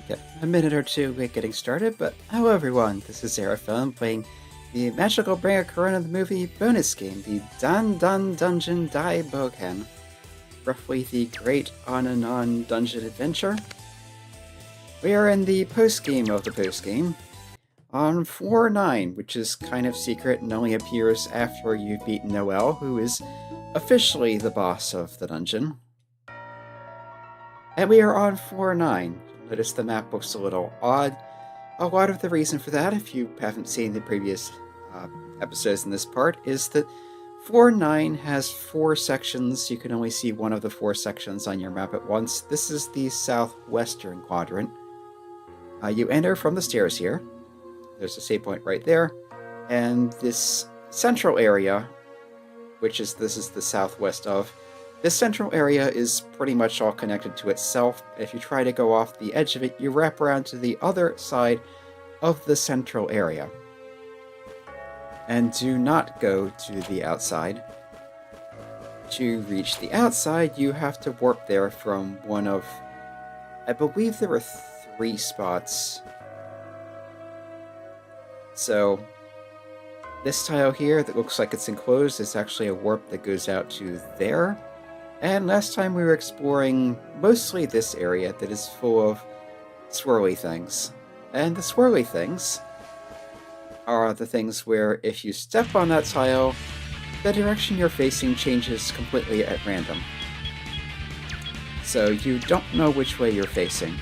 get a minute or two late getting started, but hello everyone, this is Zeraphone playing the Magical Bringer Korona the Movie bonus game, the DanDan Dungeon Daibouken, roughly the Great On Dungeon Adventure. We are in the post-game of the post-game, on floor 9, which is kind of secret and only appears after you've beaten Noel, who is officially the boss of the dungeon. And we are on floor 9. Notice the map looks a little odd. A lot of the reason for that, if you haven't seen the previous episodes in this part, is that floor 9 has 4 sections. You can only see one of the 4 sections on your map at once. This is the southwestern quadrant. You enter from the stairs here. There's a save point right there. And this central area, this is the southwest of, this central area is pretty much all connected to itself. If you try to go off the edge of it, you wrap around to the other side of the central area. And do not go to the outside. To reach the outside, you have to warp there from one of, I believe there were 3 spots. So, this tile here that looks like it's enclosed is actually a warp that goes out to there. And last time we were exploring mostly this area that is full of swirly things. And the swirly things are the things where if you step on that tile, the direction you're facing changes completely at random. So you don't know which way you're facing.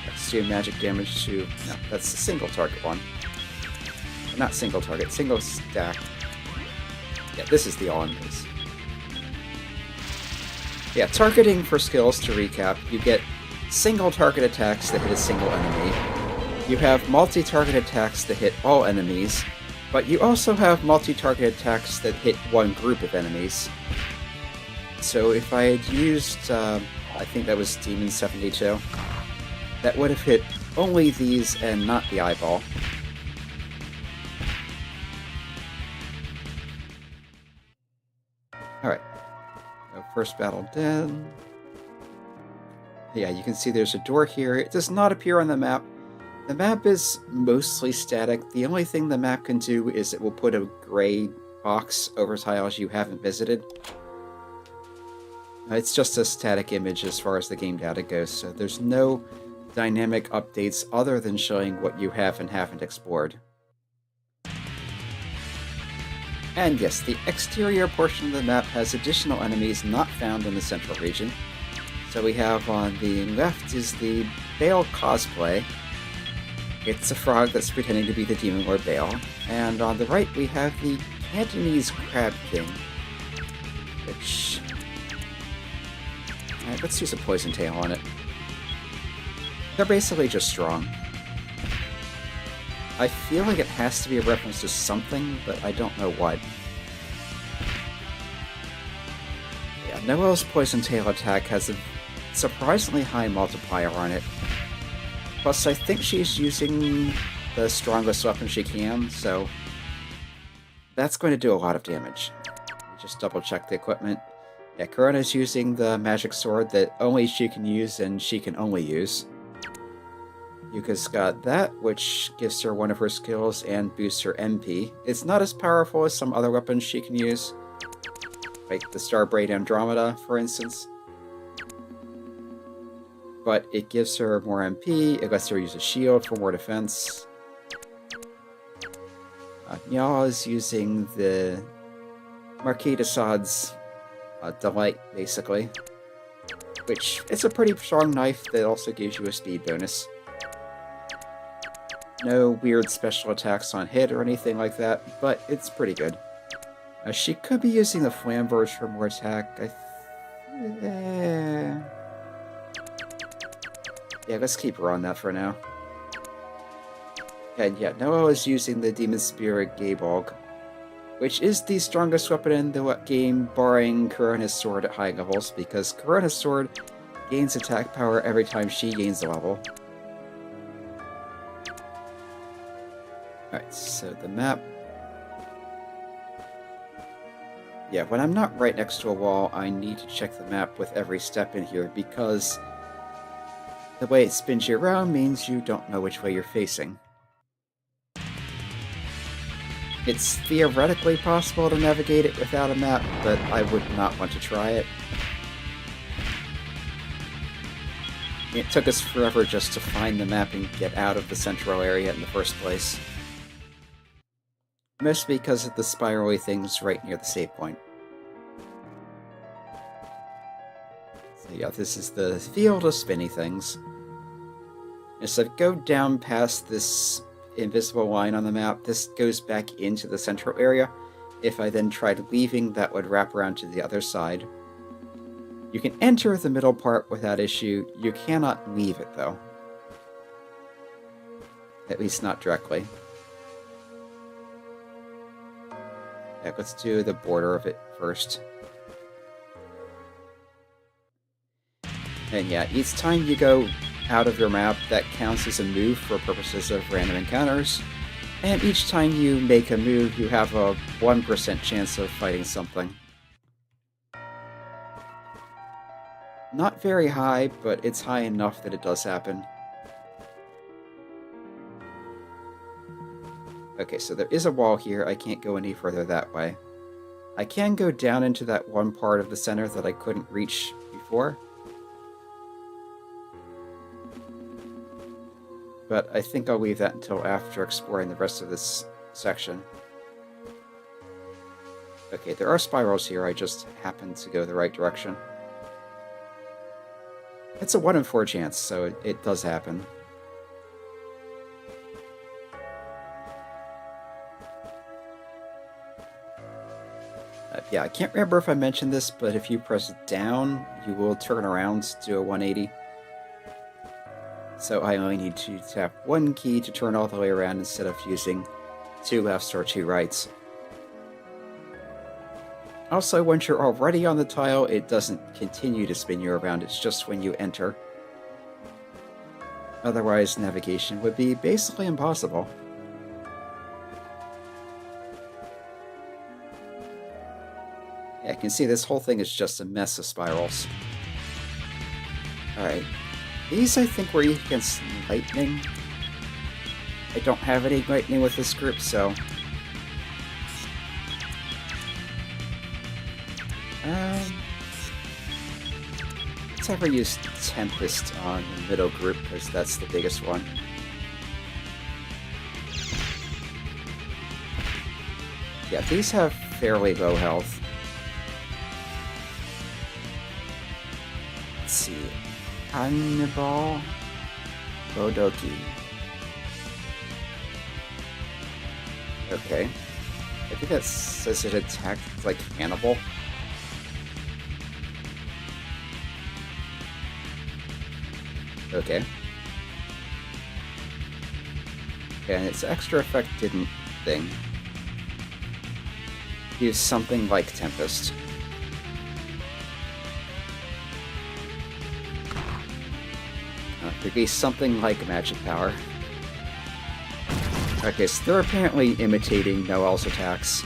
Let's do magic damage to... No, that's the single target one. Not single target, single stack. Yeah, this is the all-enemies. Yeah, targeting for skills, to recap, you get single target attacks that hit a single enemy. You have multi-target attacks that hit all enemies, but you also have multi-target attacks that hit one group of enemies. So if I had used, I think that was Demon 72, that would have hit only these and not the eyeball. Alright. First battle dead. Yeah, you can see there's a door here. It does not appear on the map. The map is mostly static. The only thing the map can do is it will put a gray box over tiles you haven't visited. It's just a static image as far as the game data goes, so there's no dynamic updates other than showing what you have and haven't explored. And yes, the exterior portion of the map has additional enemies not found in the central region. So we have on the left is the Bale cosplay. It's a frog that's pretending to be the Demon Lord Bale. And on the right we have the Cantonese Crab King. Which... Alright, let's use a Poison Tail on it. They're basically just strong. I feel like it has to be a reference to something, but I don't know what. Yeah, Noel's Poison Tail attack has a surprisingly high multiplier on it. Plus, I think she's using the strongest weapon she can, so that's going to do a lot of damage. Just double check the equipment. Yeah, Korona's using the magic sword that only she can use and she can only use. Yuka's got that, which gives her one of her skills and boosts her MP. It's not as powerful as some other weapons she can use, like the Starbraid Andromeda, for instance. But it gives her more MP, it lets her use a shield for more defense. Nya is using the Marquis de Sade's Delight, basically. Which, it's a pretty strong knife that also gives you a speed bonus. No weird special attacks on hit or anything like that, but it's pretty good. She could be using the Flamberge for more attack. Yeah, let's keep her on that for now. And yeah, Noel is using the Demon Spirit Gaebolg, which is the strongest weapon in the game, barring Korona's sword at high levels, because Korona's sword gains attack power every time she gains a level. Alright, so the map... Yeah, when I'm not right next to a wall, I need to check the map with every step in here, because The way it spins you around means you don't know which way you're facing. It's theoretically possible to navigate it without a map, but I would not want to try it. It took us forever just to find the map and get out of the central area in the first place. Mostly because of the spirally things right near the save point. So yeah, this is the field of spinny things. As I go down past this invisible line on the map, this goes back into the central area. If I then tried leaving, that would wrap around to the other side. You can enter the middle part without issue. You cannot leave it, though. At least not directly. Yeah, let's do the border of it first. And yeah, each time you go out of your map, that counts as a move for purposes of random encounters. And each time you make a move, you have a 1% chance of fighting something. Not very high, but it's high enough that it does happen. Okay, so there is a wall here. I can't go any further that way. I can go down into that one part of the center that I couldn't reach before. But I think I'll leave that until after exploring the rest of this section. Okay, there are spirals here. I just happened to go the right direction. It's a 1 in 4 chance, so it does happen. Yeah, I can't remember if I mentioned this, but if you press down, you will turn around to do a 180. So I only need to tap one key to turn all the way around instead of using 2 lefts or 2 rights. Also, once you're already on the tile, it doesn't continue to spin you around, it's just when you enter. Otherwise, navigation would be basically impossible. Yeah, I can see this whole thing is just a mess of spirals. Alright. These, I think, were against lightning. I don't have any lightning with this group, so... let's have her use Tempest on the middle group, because that's the biggest one. Yeah, these have fairly low health. Let's see. Hannibal Bodoki. Okay. I think that says it attacked like Hannibal. Okay. And its extra effect didn't thing. Use something like Tempest. Release something like magic power. Okay, so they're apparently imitating Noel's attacks.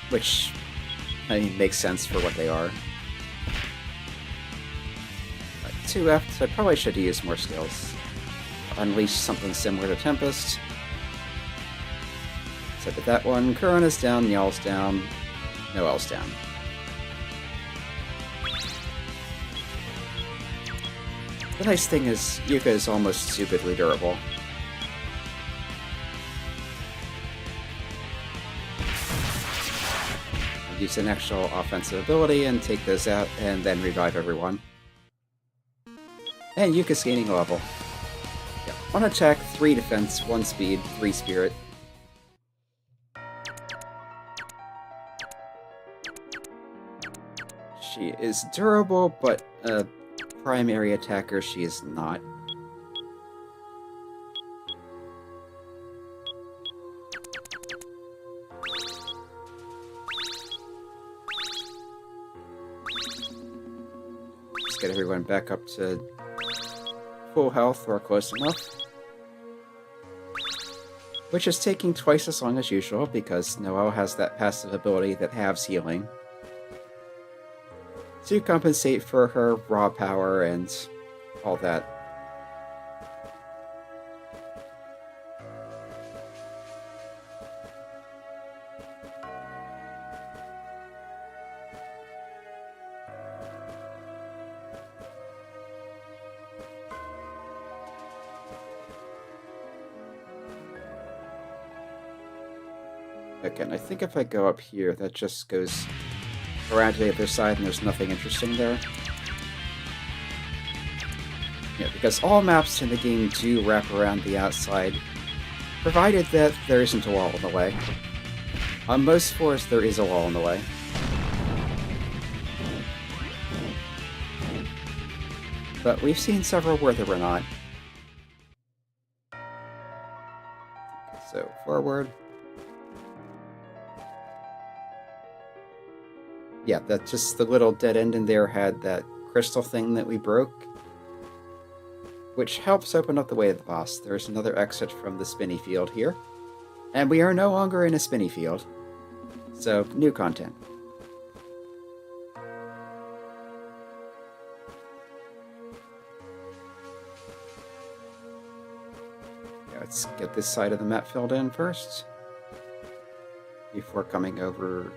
Which, I mean, makes sense for what they are. 2 left, I probably should use more skills. Unleash something similar to Tempest. Except that that one, Korona's down, Y'all's down, Noel's down. The nice thing is, Yuka is almost stupidly durable. Use an actual offensive ability and take those out, and then revive everyone. And Yuka's gaining a level. Yeah, 1 attack, 3 defense, 1 speed, 3 spirit. She is durable, but primary attacker she is not. Let's get everyone back up to full health or close enough. Which is taking twice as long as usual because Noel has that passive ability that halves healing. to compensate for her raw power and all that. Okay, and I think if I go up here, that just goes around to the other side and there's nothing interesting there. Yeah, because all maps in the game do wrap around the outside, provided that there isn't a wall in the way. On most floors, there is a wall in the way. But we've seen several where there were not. So, forward. Yeah, that just the little dead end in there had that crystal thing that we broke, which helps open up the way of the boss. There's another exit from the Spinny field here, and we are no longer in a Spinny field, so new content. Yeah, let's get this side of the map filled in first, before coming over.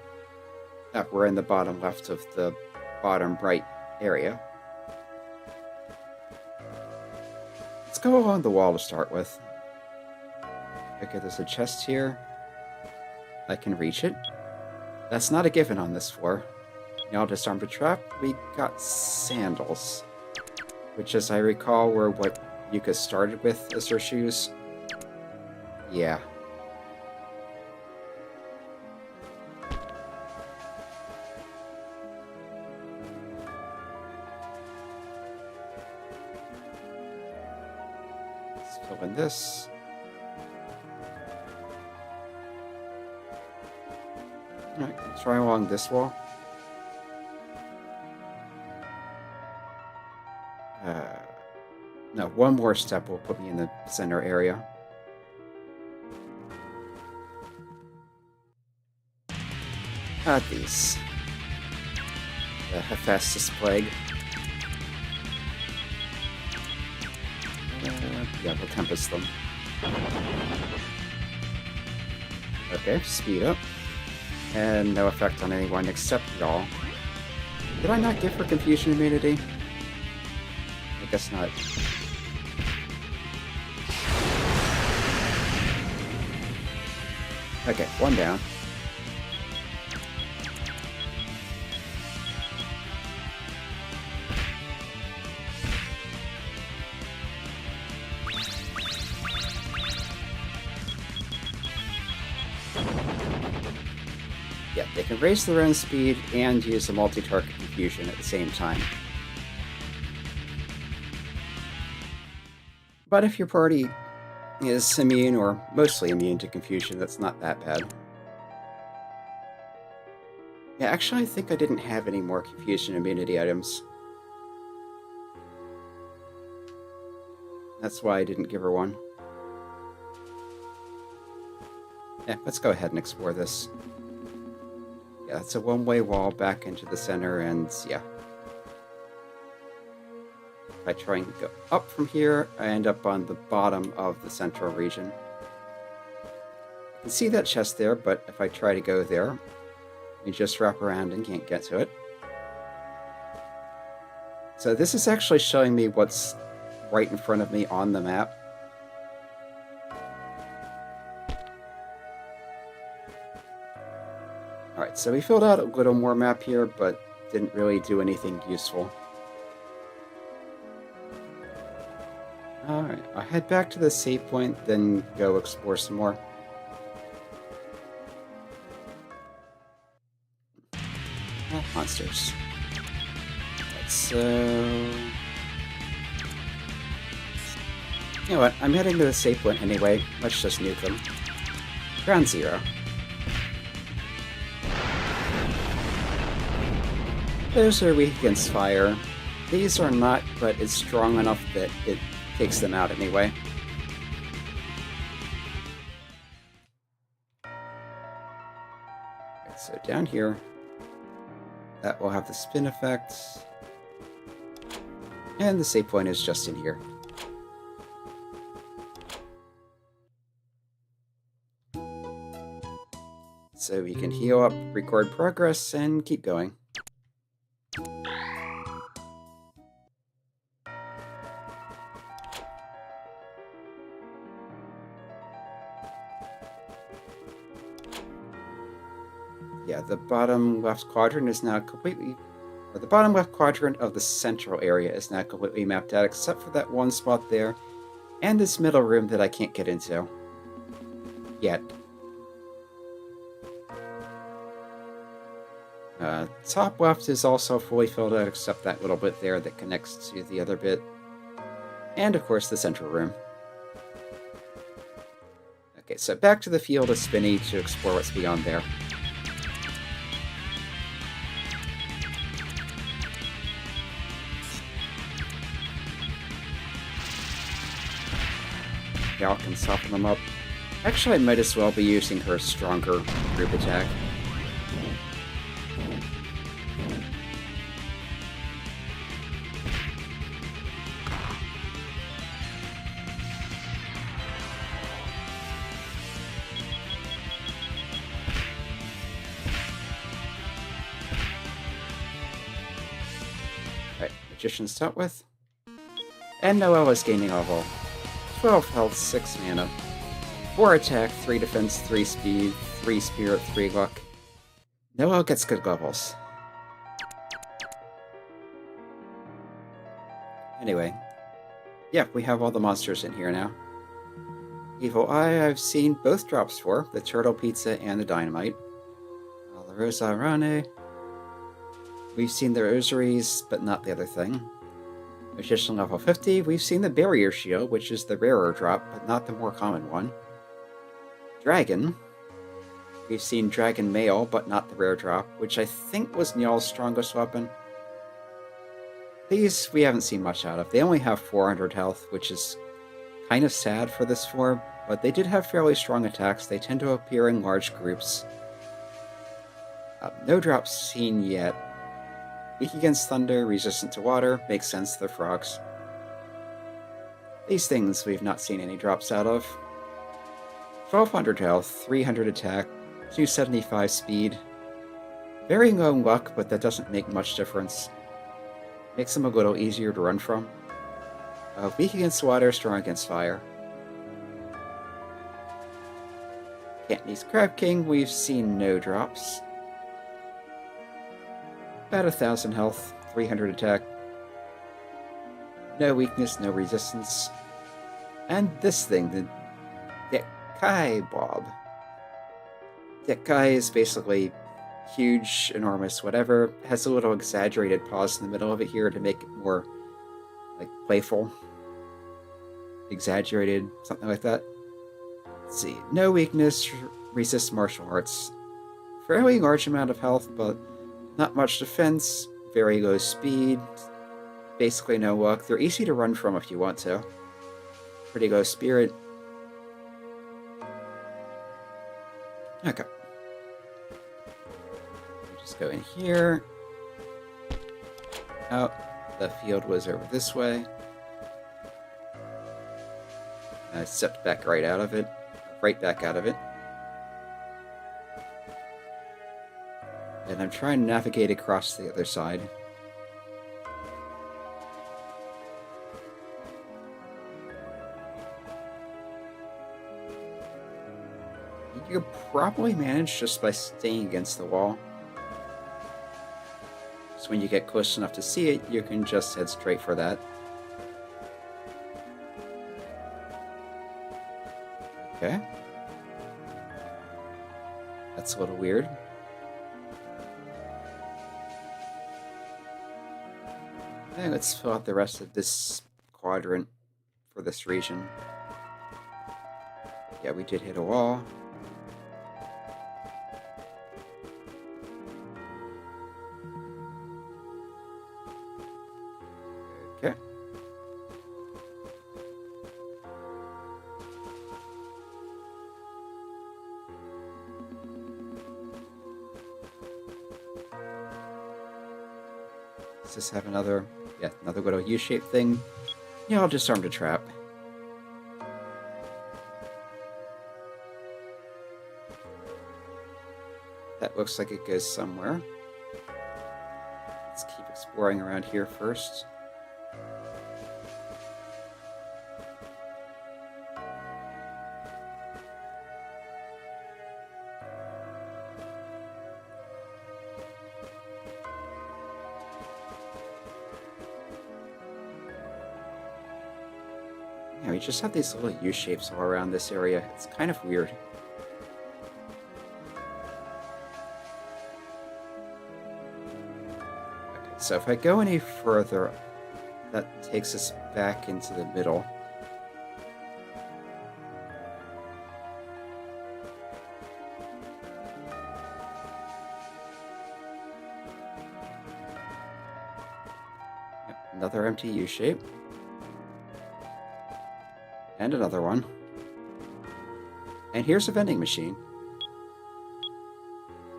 We're in the bottom left of the bottom right area. Let's go along the wall to start with. Okay, there's a chest here. I can reach it. That's not a given on this floor. Y'all disarmed a trap. We got sandals, which, as I recall, were what Yuka started with as her shoes. Yeah. Open this. Alright, try along this wall. No, one more step will put me in the center area. These. The Hephaestus Plague. Yeah, we'll Tempest them. Okay, speed up. And no effect on anyone except y'all. Did I not give her confusion immunity? I guess not. Okay, one down. Yeah, they can raise their own speed and use a multi-target confusion at the same time. But if your party is immune or mostly immune to confusion, that's not that bad. Yeah, actually I think I didn't have any more confusion immunity items. That's why I didn't give her one. Yeah, let's go ahead and explore this. Yeah, it's a one-way wall back into the center, and yeah. If I try and go up from here, I end up on the bottom of the central region. You can see that chest there, but if I try to go there, you just wrap around and can't get to it. So this is actually showing me what's right in front of me on the map. Alright, so we filled out a little more map here, but didn't really do anything useful. Alright, I'll head back to the save point, then go explore some more. Monsters. Let's, you know what, I'm heading to the save point anyway. Let's just nuke them. Ground zero. Those are weak against fire. These are not, but it's strong enough that it takes them out anyway. Right, so down here, That will have the spin effect. And the save point is just in here. So we can heal up, record progress, and keep going. Yeah, the bottom left quadrant is now completely... the bottom left quadrant of the central area is now completely mapped out, except for that one spot there, and this middle room that I can't get into. Yet. Top left is also fully filled out, except that little bit there that connects to the other bit. And, of course, the central room. Okay, so back to the field of Spinny to explore what's beyond there. Gal can soften them up. Actually, I might as well be using her stronger group attack. Alright, Magician's dealt with. And Noel is gaining level. 12 health, 6 mana. 4 attack, 3 defense, 3 speed, 3 spirit, 3 luck. Noel gets good levels. Anyway. Yeah, we have all the monsters in here now. Evil Eye, I've seen both drops for. The Turtle Pizza and the Dynamite. La Rosa Rane. We've seen the Rosaries, but not the other thing. Magician level 50, we've seen the Barrier Shield, which is the rarer drop, but not the more common one. Dragon. We've seen Dragon Mail, but not the rare drop, which I think was Niall's strongest weapon. These we haven't seen much out of. They only have 400 health, which is kind of sad for this form, but they did have fairly strong attacks. They tend to appear in large groups. No drops seen yet. Weak against thunder, resistant to water, makes sense, they're frogs. These things we've not seen any drops out of. 1200 health, 300 attack, 275 speed. Very low luck, but that doesn't make much difference. Makes them a little easier to run from. Weak against water, strong against fire. Cantonese Crab King, we've seen no drops. About 1000 health, 300 attack. No weakness, no resistance. And this thing, the Dekai Bob. Dekai is basically huge, enormous, whatever. Has a little exaggerated pause in the middle of it here to make it more, like, playful. Exaggerated, something like that. Let's see. No weakness, resists martial arts. Fairly large amount of health, but not much defense, very low speed, basically no luck. They're easy to run from if you want to. Pretty low spirit. Okay. Just go in here. Oh, the field was over this way. I stepped back right out of it. Right back out of it. And I'm trying to navigate across the other side. You could probably manage just by staying against the wall. So when you get close enough to see it, you can just head straight for that. Okay. That's a little weird. Okay, let's fill out the rest of this quadrant for this region. Yeah, we did hit a wall. Okay. Does this have another... Yeah, another little U-shaped thing. Yeah, I'll disarm the trap. That looks like it goes somewhere. Let's keep exploring around here first. Yeah, we just have these little U-shapes all around this area. It's kind of weird. Okay, so if I go any further, that takes us back into the middle. Yep, another empty U-shape. And another one. And here's a vending machine.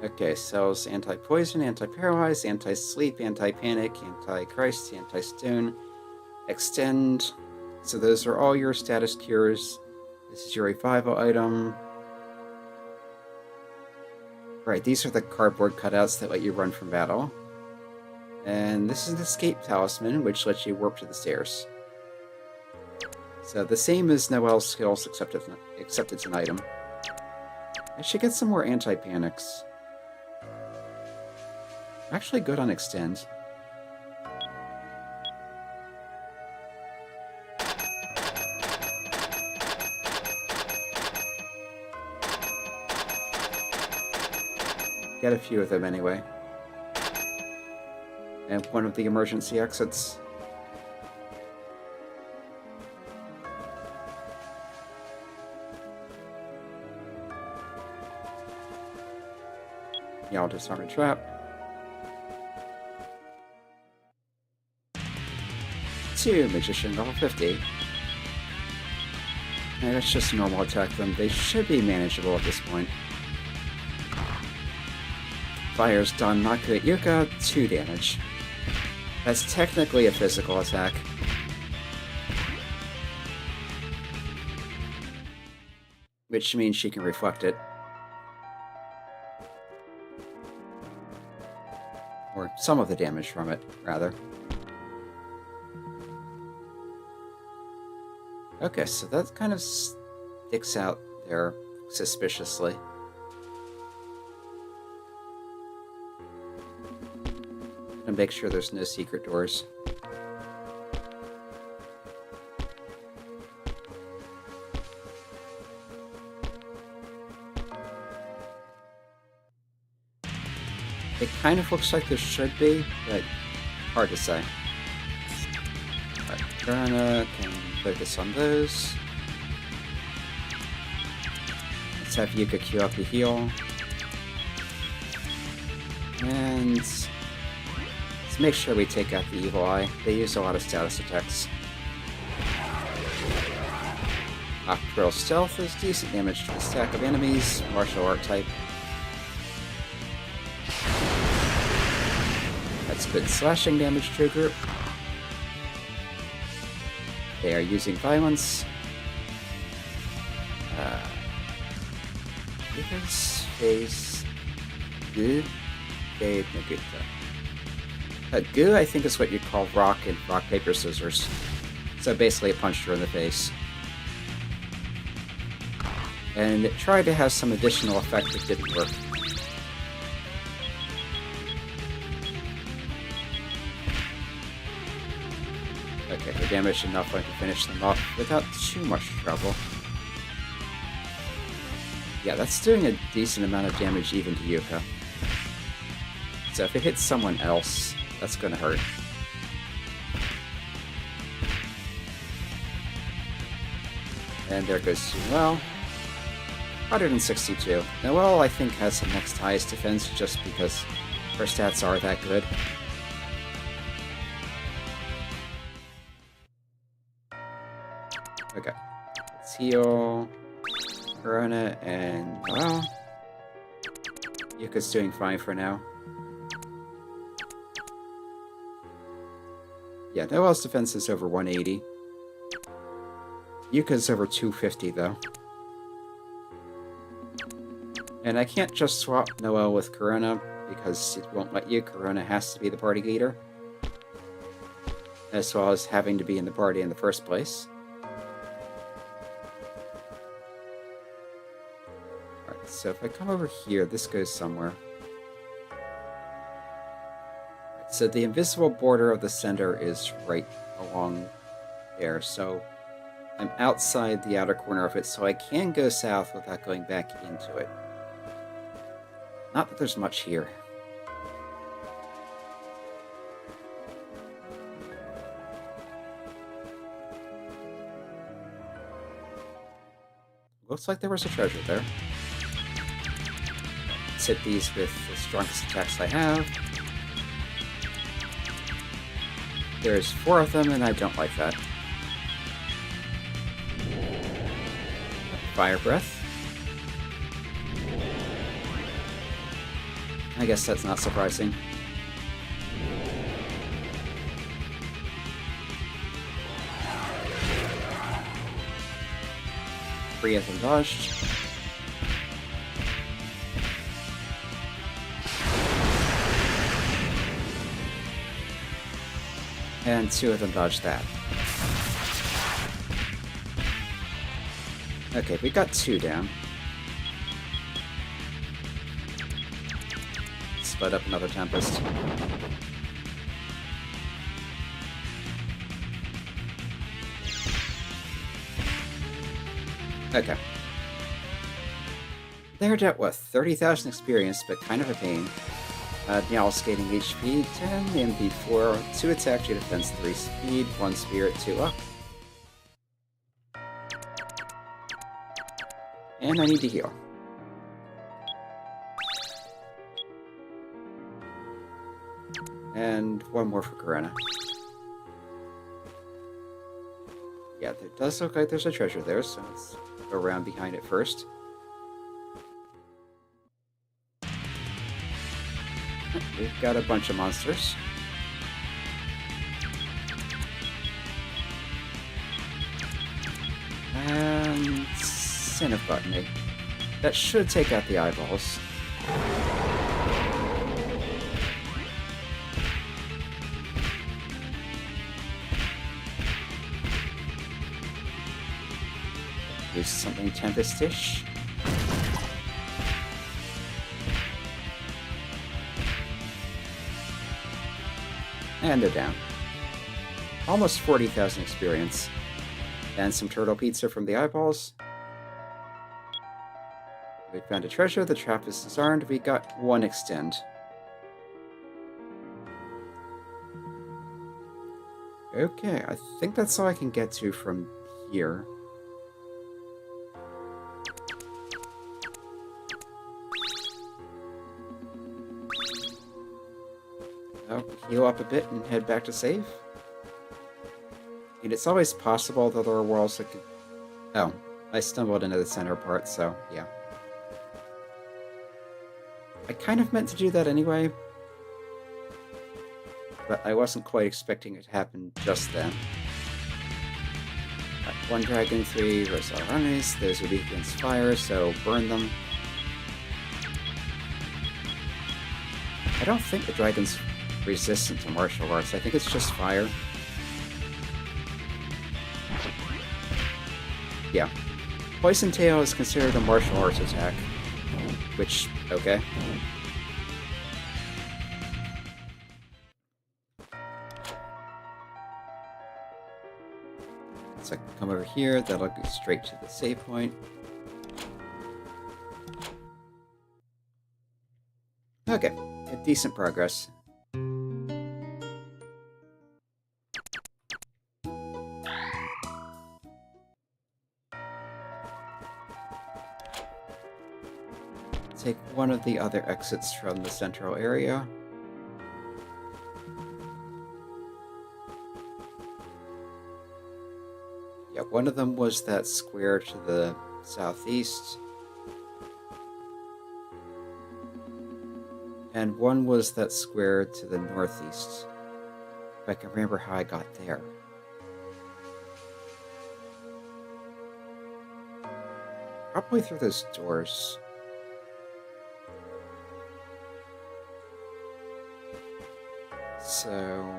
Okay, sells anti-poison, anti-paralyze, anti-sleep, anti-panic, anti-Christ, anti-stone, extend. So those are all your status cures. This is your revival item. Right, these are the cardboard cutouts that let you run from battle. And this is an escape talisman, which lets you warp to the stairs. So the same as Noel's skills, except it's an item. I should get some more anti-panics. Actually good on extend. Get a few of them anyway. And one of the emergency exits. Yeah, I'll disarm a trap. 2 Magician level 50. And let's just normal attack them. They should be manageable at this point. Fires done, not good. Yuka, 2 damage. That's technically a physical attack. Which means she can reflect it. Or some of the damage from it, rather. Okay, so that kind of sticks out there suspiciously. And make sure there's no secret doors. It kind of looks like there should be, but hard to say. Alright, Korona can focus on those. Let's have Yuka queue up the heal. And let's make sure we take out the Evil Eye. They use a lot of status attacks. Octopus Stealth is decent damage to a stack of enemies, martial art type. That's good slashing damage to a group. They are using violence. Yuka's face. Goo. Gave Naguta. Goo, I think, is what you'd call rock in rock, paper, scissors. So basically, it punched her in the face. And it tried to have some additional effect that didn't work. Okay, we're damaged enough I can finish them off without too much trouble. Yeah, that's doing a decent amount of damage even to Yuka. So if it hits someone else, that's gonna hurt. And there goes Noel. 162. Noel, I think, has the next highest defense just because her stats are that good. Okay. Let's heal Korona and Noel. Yuka's doing fine for now. Yeah, Noel's defense is over 180. Yuka's over 250, though. And I can't just swap Noel with Korona, because it won't let you. Korona has to be the party leader, as well as having to be in the party in the first place. Alright, so if I come over here, this goes somewhere. Right, so the invisible border of the center is right along there, so I'm outside the outer corner of it, so I can go south without going back into it. Not that there's much here. Looks like there was a treasure there. Let's hit these with the strongest attacks I have. There's 4 of them, and I don't like that. Fire breath. I guess that's not surprising. Three of them dodged. And 2 of them dodged that. Okay, we got 2 down. Split up another Tempest. Okay. They're dealt with. 30,000 experience, but kind of a pain. Now skating HP, 10, MP4, 2 attack, 2 defense, 3 speed, 1 spirit, 2 luck. And I need to heal. And 1 more for Korona. Yeah, there does look like there's a treasure there, so let's go around behind it first. We've got a bunch of monsters. And Sin of Gluttony. That should take out the eyeballs. Use something Tempest-ish. And they're down. Almost 40,000 experience. And some turtle pizza from the eyeballs. We found a treasure, the trap is disarmed, we got 1 extend. Okay, I think that's all I can get to from here. I'll heal up a bit and head back to save. And it's always possible that there are walls that could... Oh, I stumbled into the center part, so yeah. I kind of meant to do that anyway, but I wasn't quite expecting it to happen just then. Right, 1 dragon, 3 versatile enemies. Those are weak against fire, so burn them. I don't think the dragon's resistant to martial arts. I think it's just fire. Yeah. Poison Tail is considered a martial arts attack. Which, okay. So I can come over here, that'll go straight to the save point. Okay, decent progress. Take one of the other exits from the central area. Yeah, one of them was that square to the southeast. And one was that square to the northeast. If I can remember how I got there. Probably through those doors. So...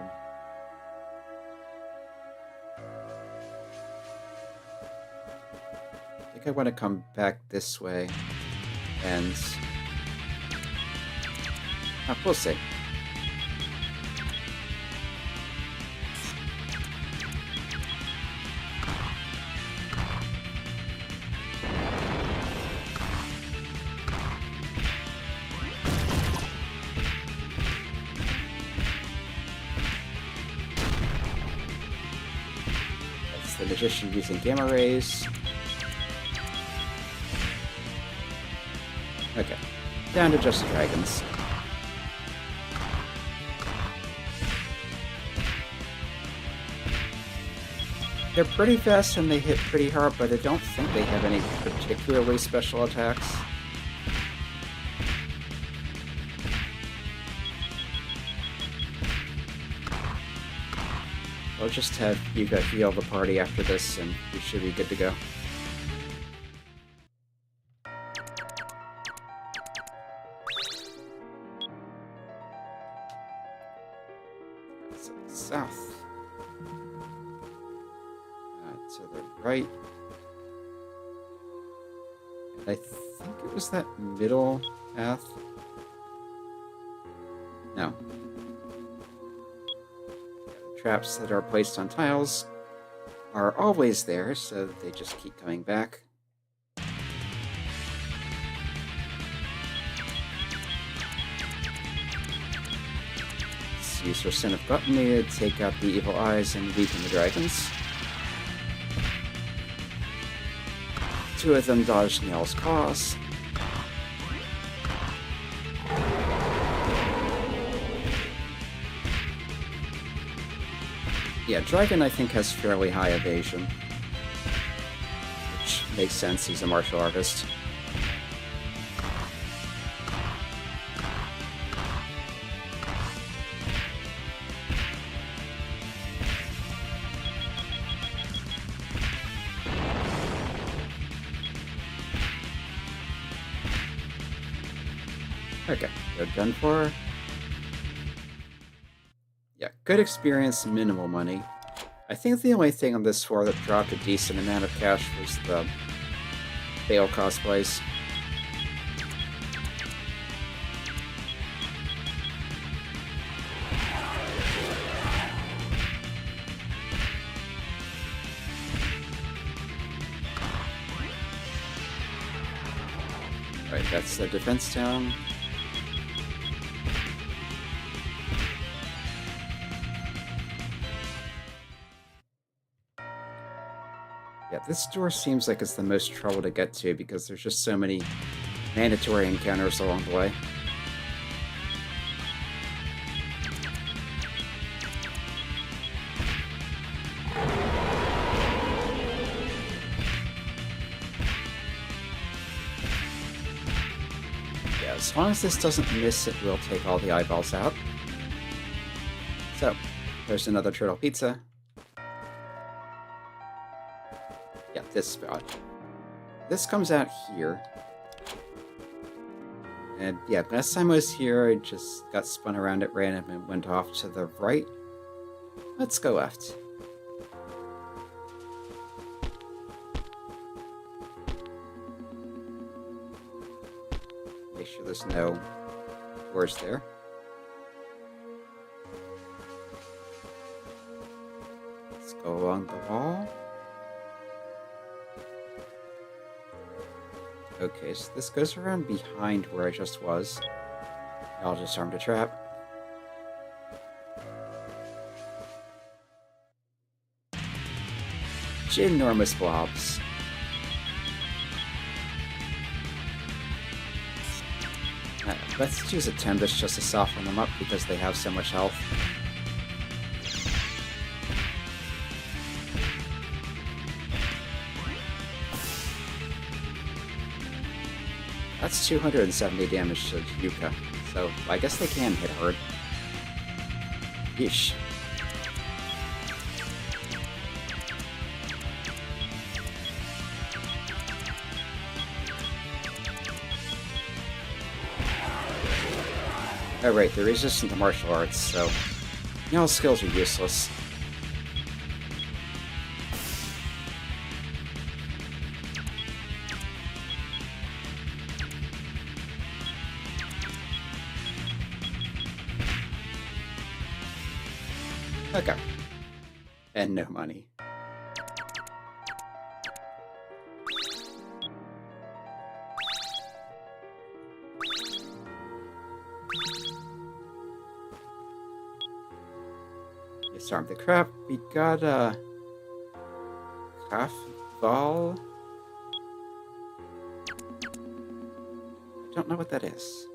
I think I want to come back this way and... we'll see. That's the magician using gamma rays. Okay, down to just the dragons. They're pretty fast and they hit pretty hard, but I don't think they have any particularly special attacks. I'll just have Yuka heal the party after this and we should be good to go. South. To the right. And I think it was that middle path. No. The traps that are placed on tiles are always there, so they just keep coming back. Let's use her Sin of Gluttony to take out the evil eyes and weaken the dragons. Two of them dodge Noel's claws. Yeah, Dragon I think has fairly high evasion. Which makes sense, he's a martial artist. Okay, they're done for. Yeah, good experience, minimal money. I think the only thing on this floor that dropped a decent amount of cash was the Bale cosplays. Right, that's the defense town. Yeah, this door seems like it's the most trouble to get to because there's just so many mandatory encounters along the way. Yeah, as long as this doesn't miss, it will take all the eyeballs out. So, there's another turtle pizza. Yeah, this spot. This comes out here. And yeah, last time I was here, I just got spun around at random and went off to the right. Let's go left. Make sure there's no doors there. Let's go along the wall. Okay, so this goes around behind where I just was. I'll just arm the trap. Ginormous blobs. Let's use a Tempest just to soften them up because they have so much health. That's 270 damage to Yuka, so I guess they can hit hard. Yeesh. Oh right, they're resistant to martial arts, so Noel's skills are useless. Okay. And no money. Disarm the crap. We got a calf ball. I don't know what that is.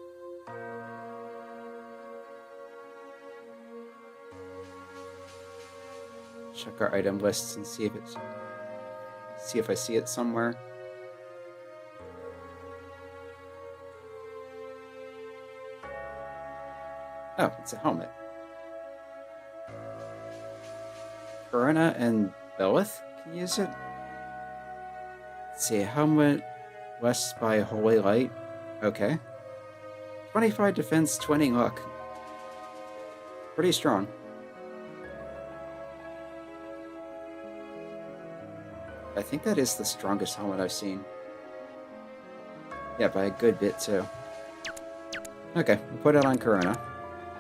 Check our item lists and see if I see it somewhere. Oh, it's a helmet. Korona and Belzebuth can use it. Let's see, helmet blessed by holy light. Okay. 25 defense, 20 luck. Pretty strong. I think that is the strongest helmet I've seen. Yeah, by a good bit too. Okay, we'll put it on Korona.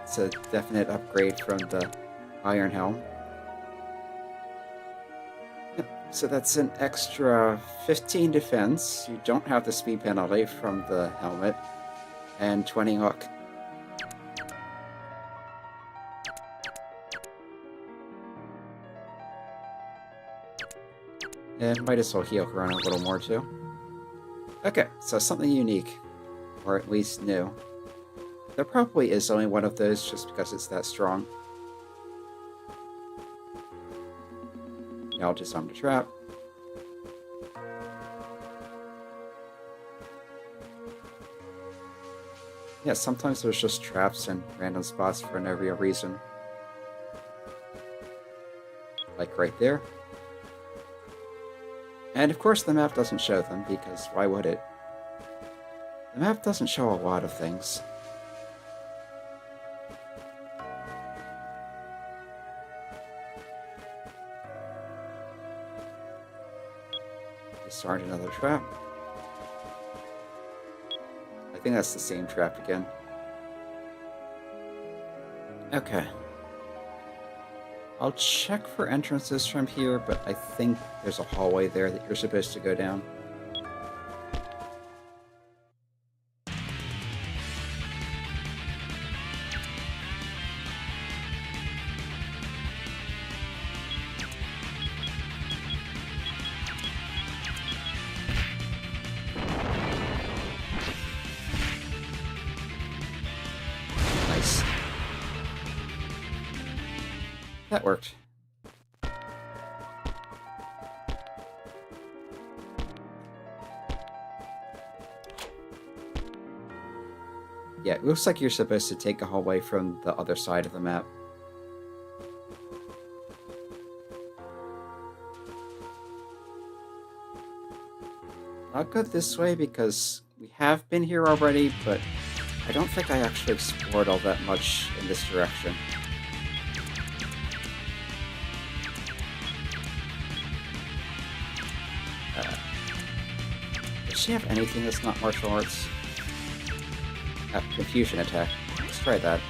It's a definite upgrade from the Iron Helm. So that's an extra 15 defense. You don't have the speed penalty from the helmet. And 20 luck. And might as well heal Korona a little more too. Okay, so something unique. Or at least new. There probably is only one of those just because it's that strong. I'll disarm the trap. Yeah, sometimes there's just traps in random spots for no real reason. Like right there. And of course the map doesn't show them, because why would it? The map doesn't show a lot of things. Start another trap. I think that's the same trap again. Okay. I'll check for entrances from here, but I think there's a hallway there that you're supposed to go down. That worked. Yeah, it looks like you're supposed to take a hallway from the other side of the map. I'll go this way because we have been here already, but I don't think I actually explored all that much in this direction. Does she have anything that's not martial arts? Confusion attack. Let's try that.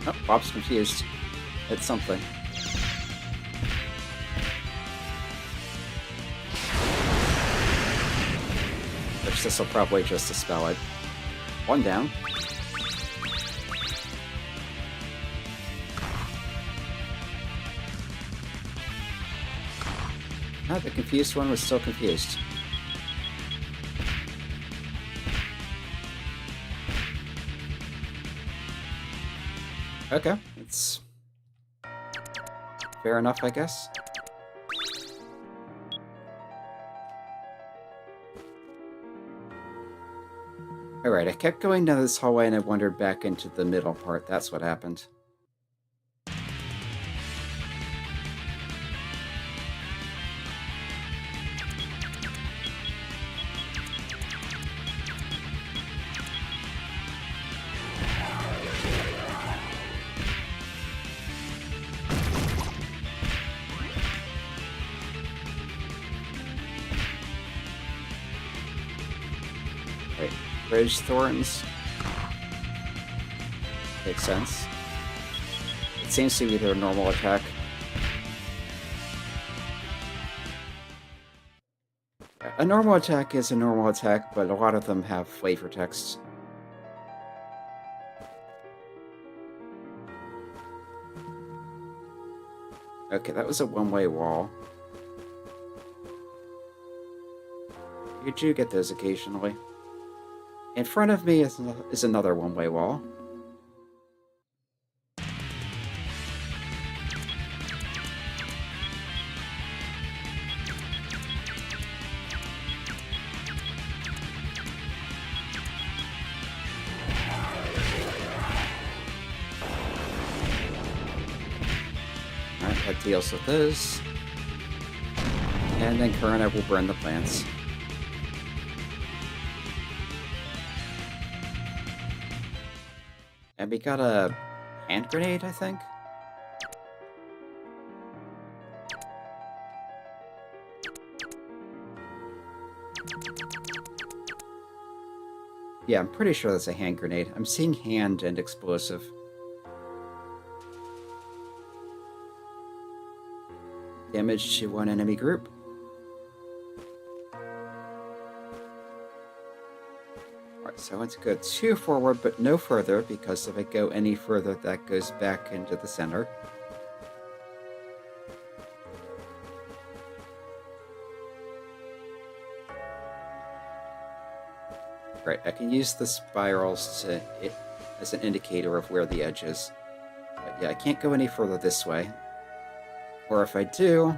Oh, Bob's confused. It's something. Which this will probably just dispel it. One down. Ah, the confused one was still confused. Okay, it's fair enough, I guess. Alright, I kept going down this hallway and I wandered back into the middle part. That's what happened. Wait, rose thorns? Makes sense. It seems to be their normal attack. A normal attack is a normal attack, but a lot of them have flavor text. Okay, that was a one-way wall. You do get those occasionally. In front of me is another one-way wall. Alright, that deals with those. And then Korona will burn the plants. And we got a hand grenade, I think? Yeah, I'm pretty sure that's a hand grenade. I'm seeing hand and explosive. Damage to one enemy group. Alright, so I want to go 2 forward, but no further, because if I go any further, that goes back into the center. Right, I can use the spirals as an indicator of where the edge is. But yeah, I can't go any further this way. Or if I do...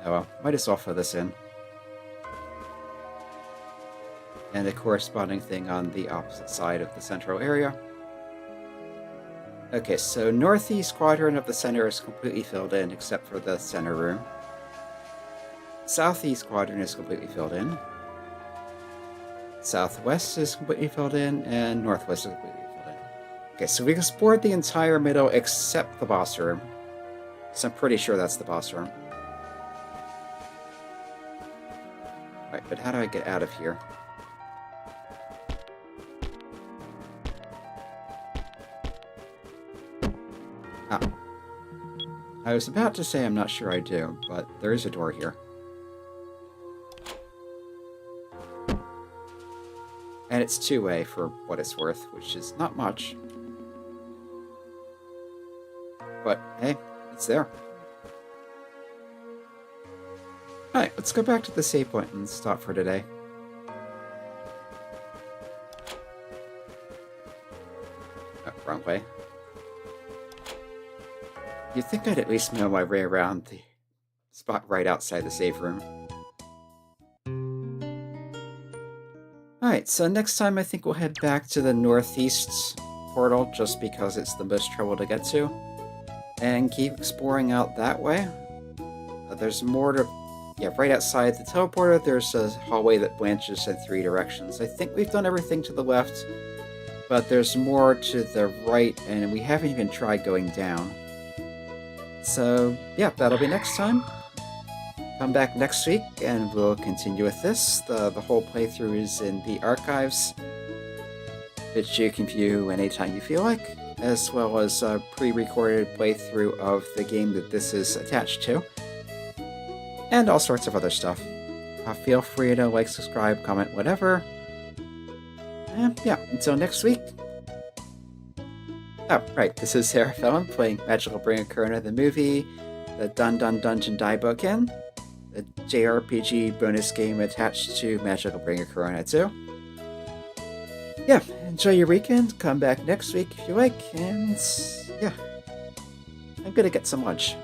Oh well, might as well fill this in. And the corresponding thing on the opposite side of the central area. Okay, so northeast quadrant of the center is completely filled in, except for the center room. Southeast quadrant is completely filled in. Southwest is completely filled in, and northwest is completely filled in. Okay, so we explored the entire middle except the boss room. So I'm pretty sure that's the boss room. Right, but how do I get out of here? Ah. I was about to say I'm not sure I do, but there is a door here. And it's 2-way for what it's worth, which is not much. But, hey, it's there. Alright, let's go back to the save point and stop for today. Oh, wrong way. You'd think I'd at least know my way around the spot right outside the save room. Alright, so next time I think we'll head back to the northeast portal, just because it's the most trouble to get to. And keep exploring out that way. There's more to... Yeah, right outside the teleporter, there's a hallway that branches in 3 directions. I think we've done everything to the left, but there's more to the right, and we haven't even tried going down. So, yeah, that'll be next time. Come back next week, and we'll continue with this. The whole playthrough is in the archives, which you can view anytime you feel like, as well as a pre-recorded playthrough of the game that this is attached to, and all sorts of other stuff. Feel free to like, subscribe, comment, whatever. And yeah, until next week. Oh, right, this is Sarah Fallon playing Magical Bringer Korona the movie, the DanDan Dungeon Daibouken, the jRPG bonus game attached to Magical Bringer Korona 2. Yeah, enjoy your weekend, come back next week if you like, and yeah, I'm gonna get some lunch.